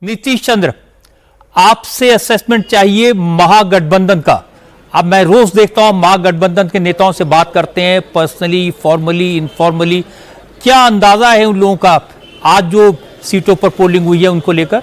नीतीश चंद्र, आपसे असेसमेंट चाहिए महागठबंधन का। अब मैं रोज देखता हूं महागठबंधन के नेताओं से बात करते हैं, पर्सनली, फॉर्मली, इनफॉर्मली। क्या अंदाजा है उन लोगों का आज जो सीटों पर पोलिंग हुई है उनको लेकर?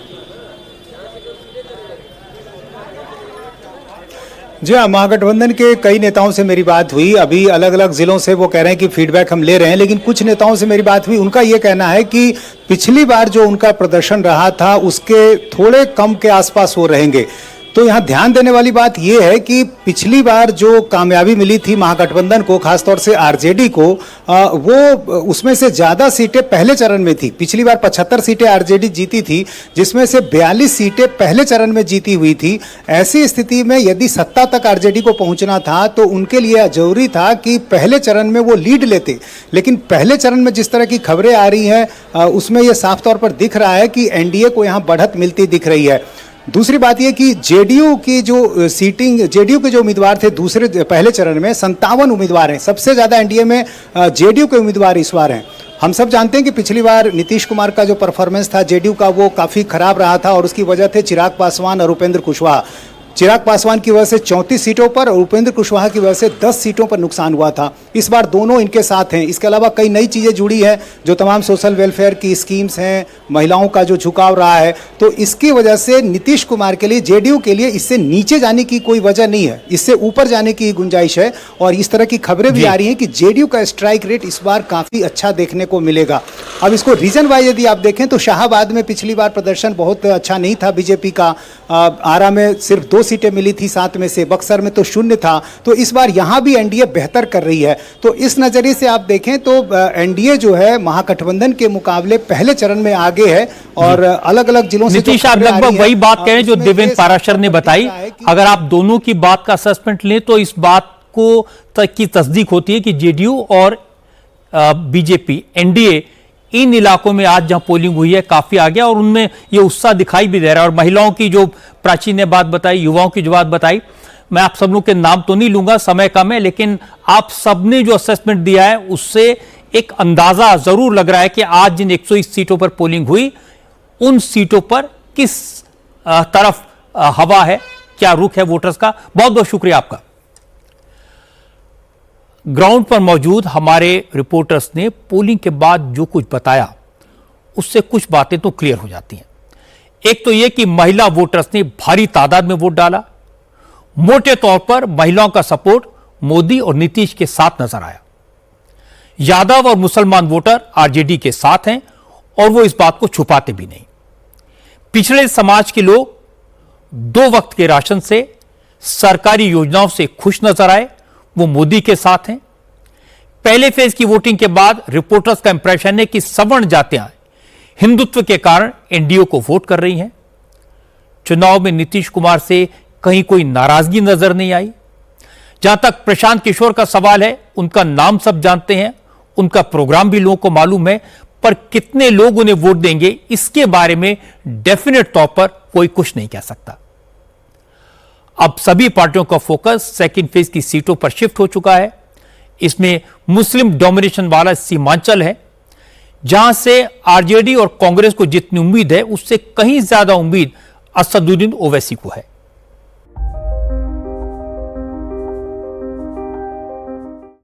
जी हाँ, महागठबंधन के कई नेताओं से मेरी बात हुई। अभी अलग अलग जिलों से वो कह रहे हैं कि फीडबैक हम ले रहे हैं, लेकिन कुछ नेताओं से मेरी बात हुई, उनका ये कहना है कि पिछली बार जो उनका प्रदर्शन रहा था उसके थोड़े कम के आसपास वो रहेंगे। तो यहाँ ध्यान देने वाली बात यह है कि पिछली बार जो कामयाबी मिली थी महागठबंधन को, खासतौर से आरजेडी को, वो उसमें से ज़्यादा सीटें पहले चरण में थी। पिछली बार 75 सीटें आरजेडी जीती थी, जिसमें से 42 सीटें पहले चरण में जीती हुई थी। ऐसी स्थिति में यदि सत्ता तक आरजेडी को पहुंचना था तो उनके लिए जरूरी था कि पहले चरण में वो लीड लेते। लेकिन पहले चरण में जिस तरह की खबरें आ रही हैं उसमें यह साफ तौर पर दिख रहा है कि एनडीए को यहाँ बढ़त मिलती दिख रही है। दूसरी बात यह कि जेडीयू की जो जेडीयू के जो उम्मीदवार थे पहले चरण में 57 उम्मीदवार हैं। सबसे ज़्यादा एनडीए में जेडीयू के उम्मीदवार इस बार हैं। हम सब जानते हैं कि पिछली बार नीतीश कुमार का जो परफॉर्मेंस था जेडीयू का, वो काफ़ी खराब रहा था और उसकी वजह थे चिराग पासवान और उपेंद्र कुशवाहा। चिराग पासवान की वजह से 34 सीटों पर और उपेंद्र कुशवाहा की वजह से 10 सीटों पर नुकसान हुआ था। इस बार दोनों इनके साथ हैं। इसके अलावा कई नई चीज़ें जुड़ी हैं, जो तमाम सोशल वेलफेयर की स्कीम्स हैं, महिलाओं का जो झुकाव रहा है। तो इसकी वजह से नीतीश कुमार के लिए, जेडीयू के लिए इससे नीचे जाने की कोई वजह नहीं है, इससे ऊपर जाने की गुंजाइश है। और इस तरह की खबरें भी आ रही हैं कि जेडीयू का स्ट्राइक रेट इस बार काफ़ी अच्छा देखने को मिलेगा। अब इसको रीजन वाइज यदि आप देखें तो शाहाबाद में पिछली बार प्रदर्शन बहुत अच्छा नहीं था बीजेपी का। आरा में सिर्फ 2 सीटें मिली थी 7 में से, बक्सर में तो 0 था। तो इस बार यहां भी एनडीए बेहतर कर रही है। तो इस नजरिए से आप देखें तो एनडीए जो है महागठबंधन के मुकाबले पहले चरण में आगे है। और अलग अलग जिलों से नीतीश, आप लगभग वही बात कह रहे हैं जो देवेंद्र पाराशर ने बताई। अगर आप दोनों की बात का असेसमेंट लें तो इस बात को की तस्दीक होती है कि जेडीयू और बीजेपी, एनडीए इन इलाकों में आज जहां पोलिंग हुई है काफी आ गया और उनमें यह उत्साह दिखाई भी दे रहा है। और महिलाओं की जो प्राचीन ने बात बताई, युवाओं की जो बात बताई, मैं आप सब लोग के नाम तो नहीं लूंगा, समय कम है, लेकिन आप सबने जो असेसमेंट दिया है उससे एक अंदाजा जरूर लग रहा है कि आज जिन 120 सीटों पर पोलिंग हुई उन सीटों पर किस तरफ हवा है, क्या रुख है वोटर्स का। बहुत बहुत शुक्रिया आपका। ग्राउंड पर मौजूद हमारे रिपोर्टर्स ने पोलिंग के बाद जो कुछ बताया उससे कुछ बातें तो क्लियर हो जाती हैं। एक तो यह कि महिला वोटर्स ने भारी तादाद में वोट डाला। मोटे तौर पर महिलाओं का सपोर्ट मोदी और नीतीश के साथ नजर आया। यादव और मुसलमान वोटर आरजेडी के साथ हैं और वो इस बात को छुपाते भी नहीं। पिछड़े समाज के लोग 2 वक्त के राशन से, सरकारी योजनाओं से खुश नजर आए, वो मोदी के साथ हैं। पहले फेज की वोटिंग के बाद रिपोर्टर्स का इंप्रेशन है कि सवर्ण जातियां हिंदुत्व के कारण एनडीए को वोट कर रही हैं। चुनाव में नीतीश कुमार से कहीं कोई नाराजगी नजर नहीं आई। जहां तक प्रशांत किशोर का सवाल है, उनका नाम सब जानते हैं, उनका प्रोग्राम भी लोगों को मालूम है, पर कितने लोग उन्हें वोट देंगे इसके बारे में डेफिनेट तौर पर कोई कुछ नहीं कह सकता। अब सभी पार्टियों का फोकस सेकंड फेज की सीटों पर शिफ्ट हो चुका है। इसमें मुस्लिम डोमिनेशन वाला सीमांचल है, जहां से आरजेडी और कांग्रेस को जितनी उम्मीद है उससे कहीं ज्यादा उम्मीद असदुद्दीन ओवैसी को है।